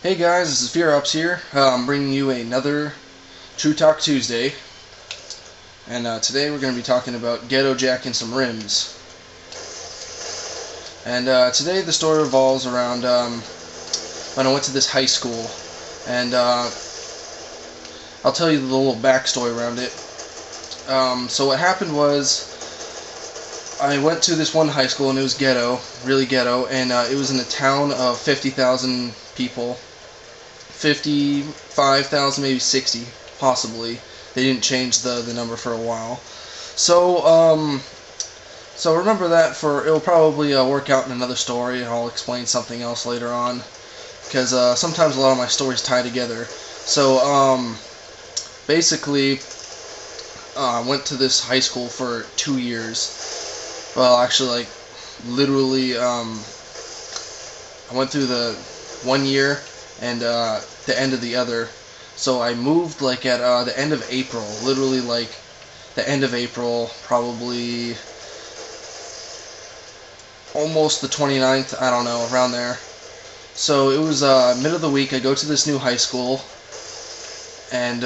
Hey guys, this is FearOps here. I'm bringing you another True Talk Tuesday, and today we're going to be talking about Ghetto jacking some rims. And today the story revolves around when I went to this high school, and I'll tell you the little backstory around it. So what happened was, I went to this one high school, and it was ghetto, really ghetto, and it was in a town of 50,000 people. 55,000, maybe 60, possibly. They didn't change the number for a while. So remember that. It'll probably work out in another story. I'll explain something else later on, because sometimes a lot of my stories tie together. So basically, I went to this high school for 2 years. Well, actually, like, literally, I went through the 1 year and the end of the other. So I moved like at the end of April, literally like the end of April, probably almost the 29th, I don't know, around there. So it was mid of the week. I go to this new high school, and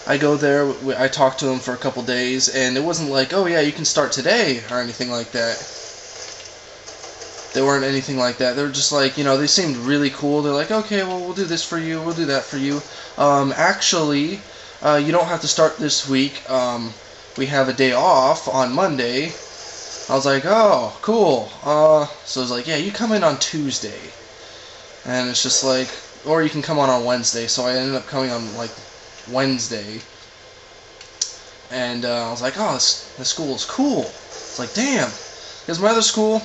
I go there. I talked to them for a couple days, and it wasn't like, oh yeah, you can start today or anything like that. They weren't anything like that. They were just like, you know, they seemed really cool. They're like, okay, well, we'll do this for you, we'll do that for you. Actually, you don't have to start this week. We have a day off on Monday. I was like, oh, cool. So I was like, yeah, you come in on Tuesday. And it's just like, or you can come on Wednesday. So I ended up coming on, like, Wednesday. And I was like, oh, this school is cool. It's like, damn. Because my other school,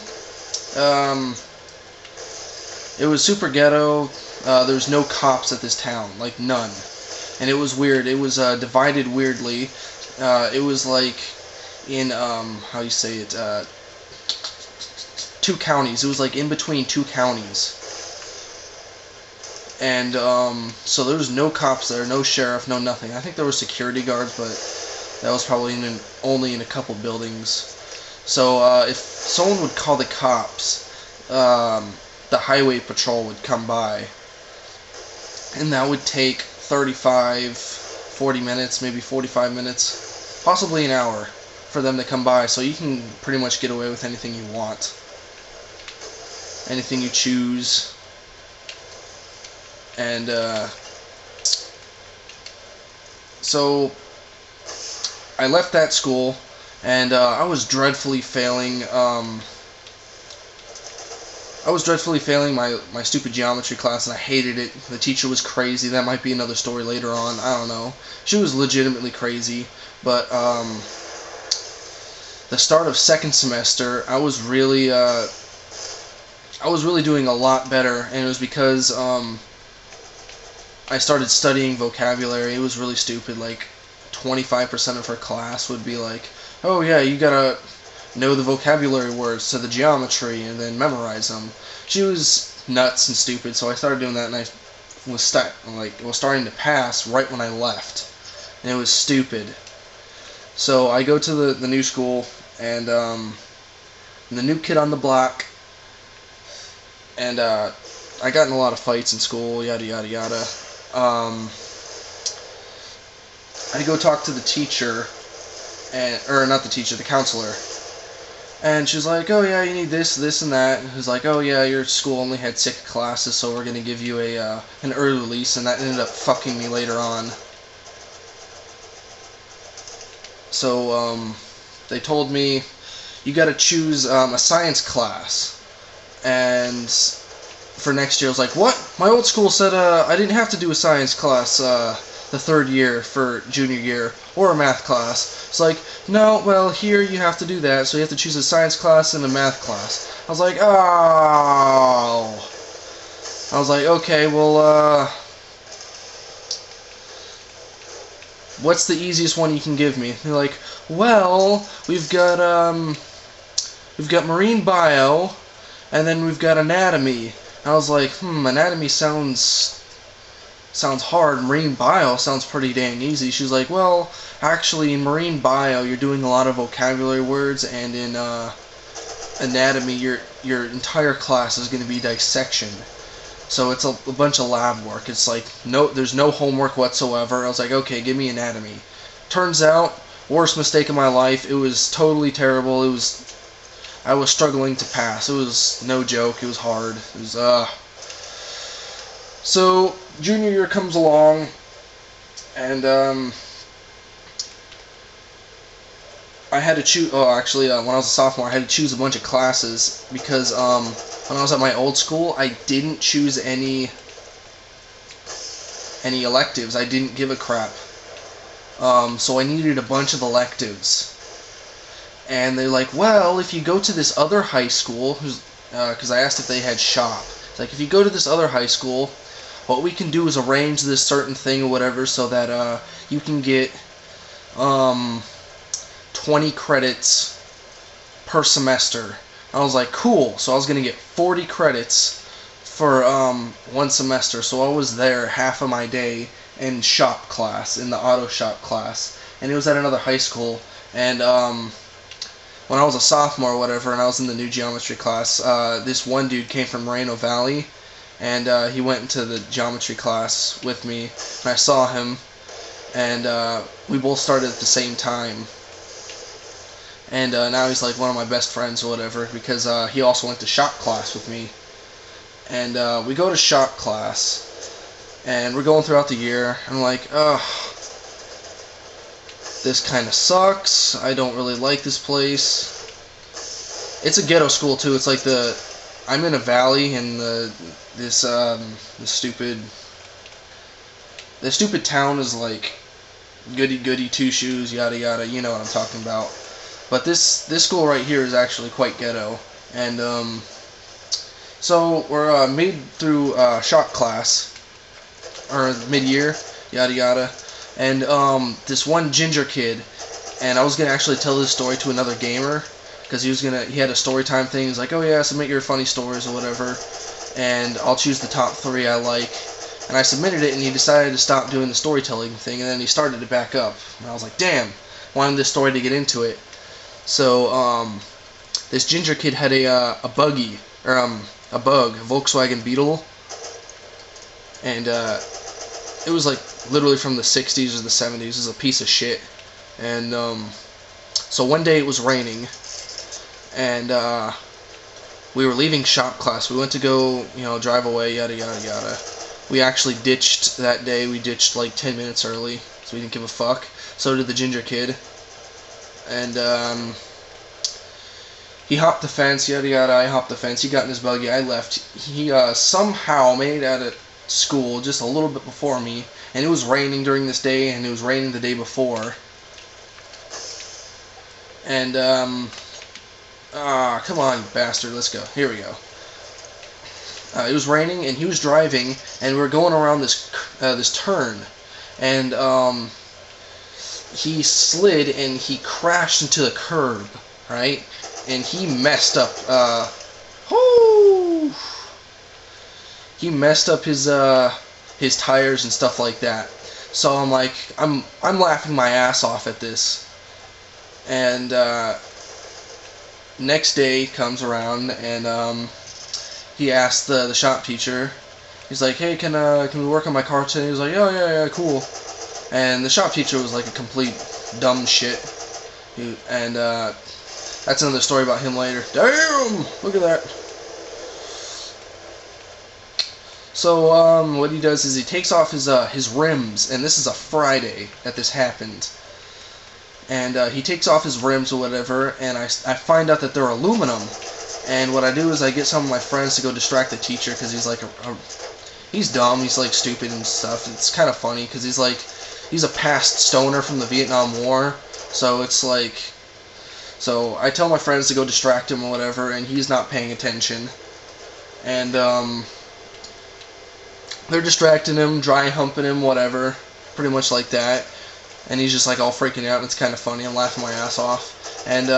it was super ghetto. There was no cops at this town, like none, and it was weird. It was divided weirdly. It was like in how you say it, 2 counties. It was like in between 2 counties, and so there was no cops there, no sheriff, no nothing. I think there were security guards, but that was probably only in a couple buildings. So if someone would call the cops, the highway patrol would come by, and that would take 35, 40 minutes, maybe 45 minutes, possibly an hour for them to come by. So you can pretty much get away with anything you want, anything you choose. And so I left that school. And I was dreadfully failing. I was dreadfully failing my stupid geometry class, and I hated it. The teacher was crazy. That might be another story later on. I don't know. She was legitimately crazy. But the start of second semester, I was really doing a lot better, and it was because I started studying vocabulary. It was really stupid. Like 25% of her class would be like, oh yeah, you gotta know the vocabulary words to the geometry and then memorize them. She was nuts and stupid, so I started doing that, and I was starting to pass right when I left, and it was stupid. So I go to the new school, and the new kid on the block, and I got in a lot of fights in school, yada yada yada. I go talk to the teacher, or not the teacher, the counselor, and she's like, oh yeah, you need this, this, and that. And he's like, oh yeah, your school only had 6 classes, so we're gonna give you an early release, and that ended up fucking me later on. So they told me, you gotta choose a science class, and for next year. I was like, what? My old school said I didn't have to do a science class the 3rd year for junior year, or a math class. It's like, no, well, here you have to do that, so you have to choose a science class and a math class. I was like, oh. I was like, okay, well, what's the easiest one you can give me? They're like, well, we've got marine bio, and then we've got anatomy. And I was like, anatomy sounds hard. Marine bio sounds pretty dang easy. She was like, well, actually, in marine bio, you're doing a lot of vocabulary words, and in anatomy, your entire class is going to be dissection. So it's a bunch of lab work. It's like there's no homework whatsoever. I was like, okay, give me anatomy. Turns out, worst mistake of my life. It was totally terrible. I was struggling to pass. It was no joke. It was hard. It was So junior year comes along, and I had to choose. Oh, actually, when I was a sophomore, I had to choose a bunch of classes because when I was at my old school, I didn't choose any electives. I didn't give a crap. So I needed a bunch of electives. And they're like, well, if you go to this other high school, because I asked if they had shop. It's like, if you go to this other high school, what we can do is arrange this certain thing or whatever so that you can get 20 credits per semester. I was like, cool. So I was going to get 40 credits for one semester. So I was there half of my day in shop class, in the auto shop class. And it was at another high school. And when I was a sophomore or whatever, and I was in the new geometry class, this one dude came from Moreno Valley, and he went into the geometry class with me, and I saw him, and we both started at the same time. And now he's like one of my best friends or whatever, because he also went to shop class with me. And we go to shop class, and we're going throughout the year, and I'm like, ugh, this kind of sucks. I don't really like this place. It's a ghetto school too. It's like I'm in a valley, and this stupid town is like goody two shoes, yada yada. You know what I'm talking about. But this school right here is actually quite ghetto, and so we're mid through shop class or mid-year, yada yada. And this one ginger kid, and I was gonna actually tell this story to another gamer, because he had a story time thing. He's like, oh yeah, submit your funny stories or whatever, and I'll choose the top 3 I like. And I submitted it, and he decided to stop doing the storytelling thing, and then he started to back up. And I was like, damn, wanted this story to get into it. So this ginger kid had a buggy, or a Volkswagen Beetle, and it was like literally from the 60s or the 70s. It was a piece of shit. And so one day it was raining, and we were leaving shop class. We went to go, drive away, yada yada yada. We actually ditched that day. We ditched like 10 minutes early, so we didn't give a fuck. So did the ginger kid. And he hopped the fence, yada yada. I hopped the fence. He got in his buggy. I left. He somehow made it out of school just a little bit before me, and it was raining during this day, and it was raining the day before. And come on, you bastard, let's go. Here we go. It was raining, and he was driving, and we were going around this turn, and he slid and he crashed into the curb, right? And he messed up. He messed up his tires and stuff like that. So I'm like, I'm laughing my ass off at this. And next day comes around, and he asked the shop teacher. He's like, hey, can we work on my car today? He was like, oh yeah, cool. And the shop teacher was like a complete dumb shit. And that's another story about him later. Damn! Look at that. So what he does is he takes off his rims, and this is a Friday that this happened. And he takes off his rims or whatever, and I find out that they're aluminum. And what I do is I get some of my friends to go distract the teacher, because he's like he's dumb, he's like stupid and stuff. It's kind of funny because he's a past stoner from the Vietnam War, so it's like, so I tell my friends to go distract him or whatever, and he's not paying attention. And they're distracting him, dry humping him, whatever, pretty much like that. And he's just like all freaking out, and it's kind of funny. I'm laughing my ass off. And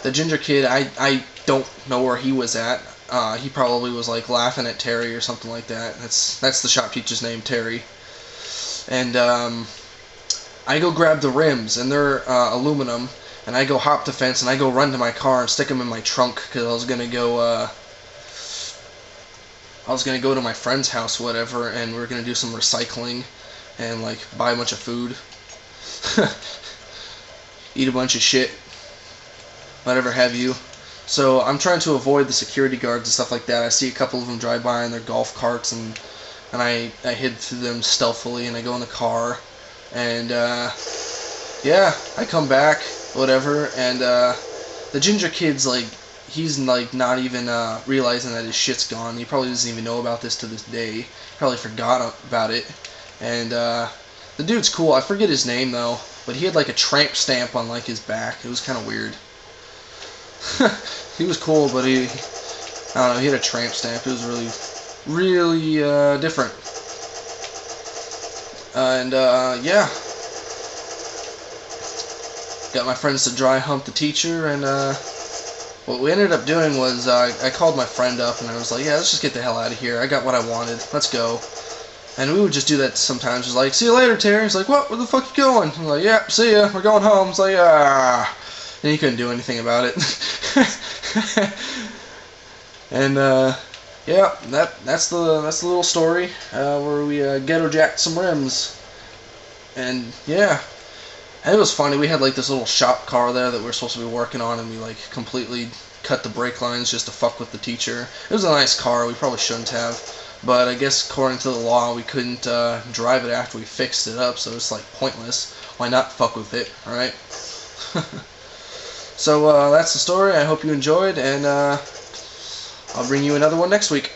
the ginger kid, I don't know where he was at. He probably was like laughing at Terry or something like that. That's the shop teacher's name, Terry. And I go grab the rims, and they're aluminum. And I go hop the fence, and I go run to my car and stick them in my trunk, because I was gonna go I was gonna go to my friend's house, whatever, and we were gonna do some recycling and like buy a bunch of food, eat a bunch of shit, whatever have you. So I'm trying to avoid the security guards and stuff like that. I see a couple of them drive by in their golf carts, and I hid through them stealthily, and I go in the car, and yeah, I come back, whatever, and the ginger kid's like, he's like not even realizing that his shit's gone. He probably doesn't even know about this to this day. Probably forgot about it. And the dude's cool. I forget his name though, but he had like a tramp stamp on like his back. It was kind of weird. He was cool, but I don't know, he had a tramp stamp. It was really different. And yeah, got my friends to dry hump the teacher, and what we ended up doing was I called my friend up and I was like, yeah, let's just get the hell out of here. I got what I wanted. Let's go. And we would just do that sometimes. It was like, see you later, Terry. He's like, what? Where the fuck you going? I'm like, yeah, see ya. We're going home. It's like, ah. And he couldn't do anything about it. And yeah, that's the little story where we ghetto jacked some rims. And yeah. And it was funny, we had like this little shop car there that we were supposed to be working on, and we like completely cut the brake lines just to fuck with the teacher. It was a nice car, we probably shouldn't have, but I guess according to the law we couldn't drive it after we fixed it up, so it's like pointless. Why not fuck with it, alright? So that's the story. I hope you enjoyed, and I'll bring you another one next week.